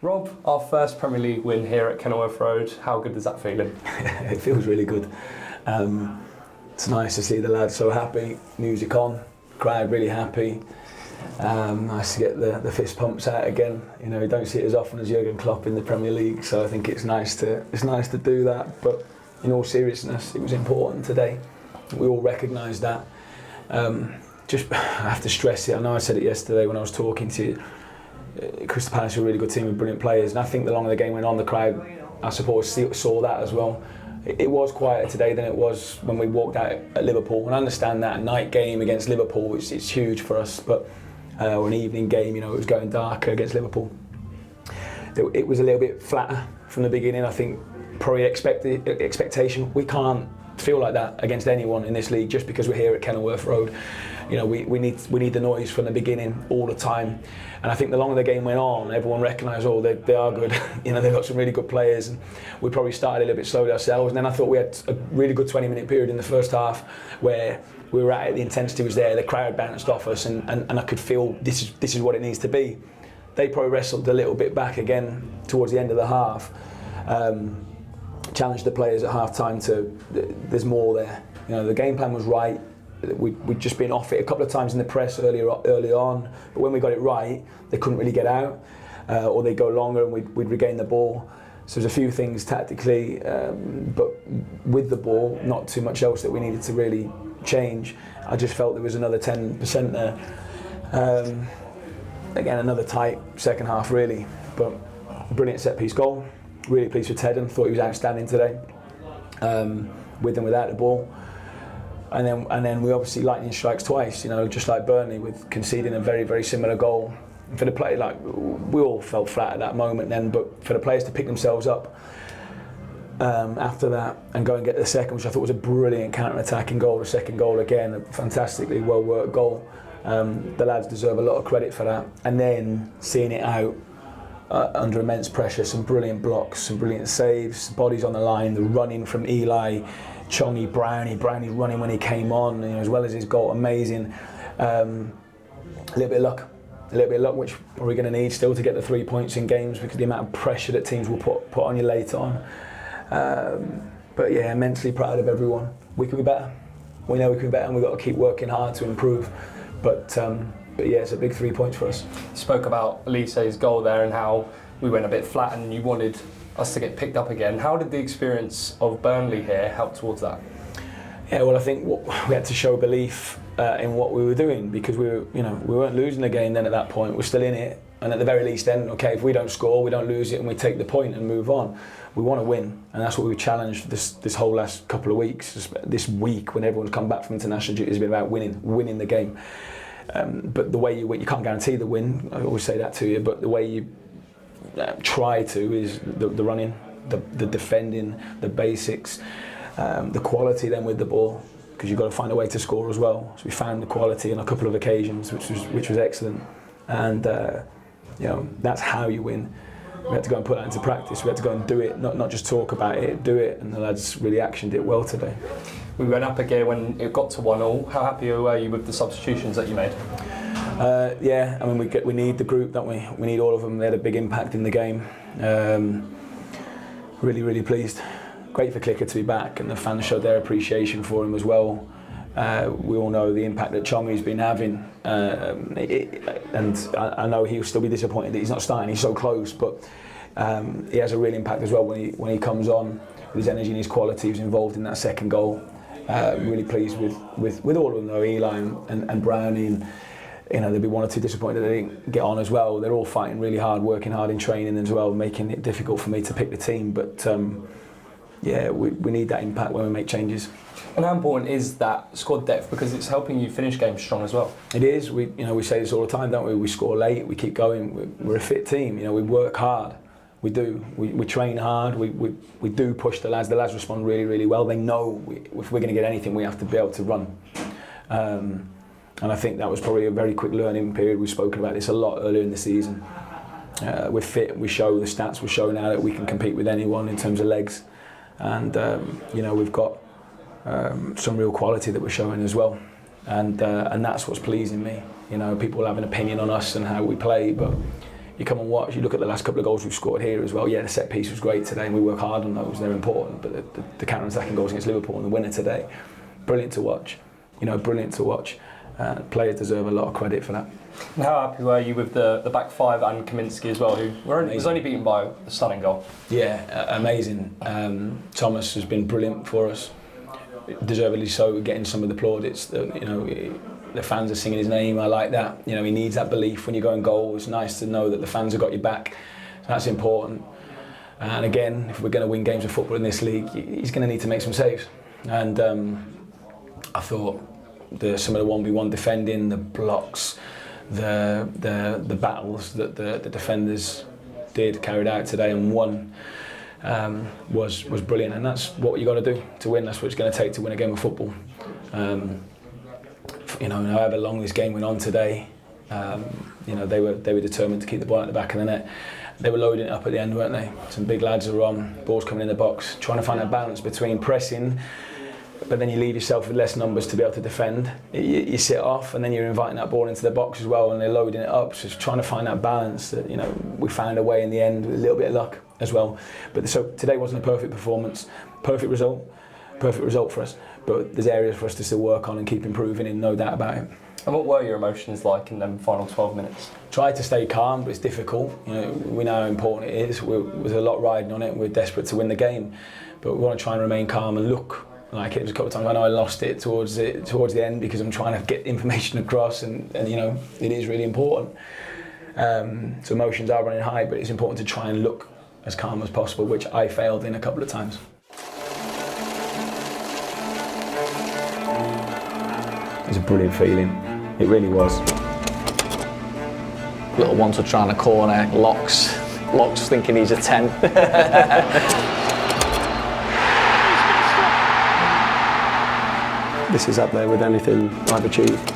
Rob, our first Premier League win here at Kenilworth Road. How good is that feeling? It feels really good. It's nice to see the lads so happy, music on, crowd really happy. Nice to get the fist pumps out again. You know, you don't see it as often as Jurgen Klopp in the Premier League, so I think it's nice to do that. But in all seriousness, it was important today. We all recognise that. Just I have to stress it. I know I said it yesterday when I was talking to you. Crystal Palace are a really good team with brilliant players, and I think the longer the game went on, the crowd, our supporters saw that as well. It was quieter today than it was when we walked out at Liverpool, and I understand that a night game against Liverpool it's huge for us, but or an evening game, you know, it was going darker against Liverpool. It was a little bit flatter from the beginning. I think probably expectation. We can't feel like that against anyone in this league just because we're here at Kenilworth Road. You know, we need the noise from the beginning all the time, and I think the longer the game went on, everyone recognised, oh, they are good. You know, they've got some really good players, and we probably started a little bit slowly ourselves. And then I thought we had a really good 20-minute period in the first half where we were at it, the intensity was there, the crowd bounced off us, and I could feel this is what it needs to be. They probably wrestled a little bit back again towards the end of the half. Challenged the players at half time to there's more there. You know, the game plan was right. We'd just been off it a couple of times in the press early on, but when we got it right, they couldn't really get out, or they'd go longer and we'd regain the ball. So there's a few things tactically, but with the ball, not too much else that we needed to really change. I just felt there was another 10% there. Again, another tight second half really, but a brilliant set piece goal. Really pleased with Tedden, thought he was outstanding today, with and without the ball. And then we obviously lightning strikes twice, you know, just like Burnley, with conceding a very, very similar goal. For the play, like, we all felt flat at that moment then, but for the players to pick themselves up after that and go and get the second, which I thought was a brilliant counter-attacking goal, the second goal again, a fantastically well-worked goal. The lads deserve a lot of credit for that. And then seeing it out under immense pressure, some brilliant blocks, some brilliant saves, bodies on the line, the running from Eli, Chongi, Brownie running when he came on, you know, as well as his goal, amazing. A little bit of luck, which we're going to need still to get the 3 points in games because of the amount of pressure that teams will put on you later on. But yeah, immensely proud of everyone. We can be better. We know we can be better, and we've got to keep working hard to improve. But yeah, it's a big 3 points for us. You spoke about Elise's goal there and how we went a bit flat and you wanted us to get picked up again. How did the experience of Burnley here help towards that? Yeah, well, I think we had to show belief in what we were doing, because we weren't losing the game then at that point. We're still in it, and at the very least then, okay, if we don't score, we don't lose it, and we take the point and move on. We want to win, and that's what we've challenged this whole last couple of weeks. This week, when everyone's come back from international duty, has been about winning the game. But the way you win, you can't guarantee the win. I always say that to you, but the way you try to is the running, the defending, the basics, the quality then with the ball, because you've got to find a way to score as well. So we found the quality on a couple of occasions, which was excellent, and you know, that's how you win. We had to go and put that into practice. We had to go and do it, not just talk about it, do it, and the lads really actioned it well today. We went up again when it got to 1-1. How happy were you with the substitutions that you made? Yeah, I mean, we need the group, don't we? We need all of them. They had a big impact in the game. Really, really pleased. Great for Clicker to be back, and the fans showed their appreciation for him as well. We all know the impact that Chongi's been having, and I know he'll still be disappointed that he's not starting. He's so close, but he has a real impact as well when he comes on with his energy and his quality. He was involved in that second goal. Really pleased with all of them though, Eli and Brownie. And, you know, there'll be one or two disappointed that they didn't get on as well. They're all fighting really hard, working hard in training as well, making it difficult for me to pick the team. But yeah, we need that impact when we make changes. And how important is that squad depth, because it's helping you finish games strong as well? It is. We say this all the time, don't we? We score late, we keep going. We're a fit team. You know, we work hard. We do. We train hard. We do push the lads. The lads respond really, really well. They know if we're going to get anything, we have to be able to run. And I think that was probably a very quick learning period. We've spoken about this a lot earlier in the season. We're fit. We show the stats. We're showing now that we can compete with anyone in terms of legs, and you know, we've got some real quality that we're showing as well. And that's what's pleasing me. You know, people have an opinion on us and how we play, but you come and watch, you look at the last couple of goals we've scored here as well. Yeah, the set piece was great today and we work hard on those, they're important, but the counter-attacking goals against Liverpool and the winner today, brilliant to watch, brilliant to watch. Players deserve a lot of credit for that. And how happy were you with the back five and Kaminski as well, who was only beaten by a stunning goal? Yeah, amazing. Thomas has been brilliant for us, deservedly so, getting some of the plaudits. The fans are singing his name. I like that. He needs that belief when you go in goal. It's nice to know that the fans have got your back. That's important. And again, if we're going to win games of football in this league, he's going to need to make some saves. And I thought some of the 1v1 defending, the blocks, the battles that the defenders carried out today and won was brilliant. And that's what you got to do to win. That's what it's going to take to win a game of football. However long this game went on today, they were determined to keep the ball at the back of the net. They were loading it up at the end, weren't they? Some big lads are on, balls coming in the box, trying to find that balance between pressing, but then you leave yourself with less numbers to be able to defend. You sit off, and then you're inviting that ball into the box as well, and they're loading it up. So it's trying to find that balance. That we found a way in the end with a little bit of luck as well. But so today wasn't a perfect performance, perfect result for us. But there's areas for us to still work on and keep improving, and no doubt about it. And what were your emotions like in them final 12 minutes? Tried to stay calm, but it's difficult. We know how important it is. There's a lot riding on it. We're desperate to win the game, but we want to try and remain calm and look like it. Was a couple of times I know I lost it towards the end because I'm trying to get information across, and it is really important. So emotions are running high, but it's important to try and look as calm as possible, which I failed in a couple of times. It's a brilliant feeling. It really was. Little ones are trying to corner. Locks thinking he's a 10. This is up there with anything I've achieved.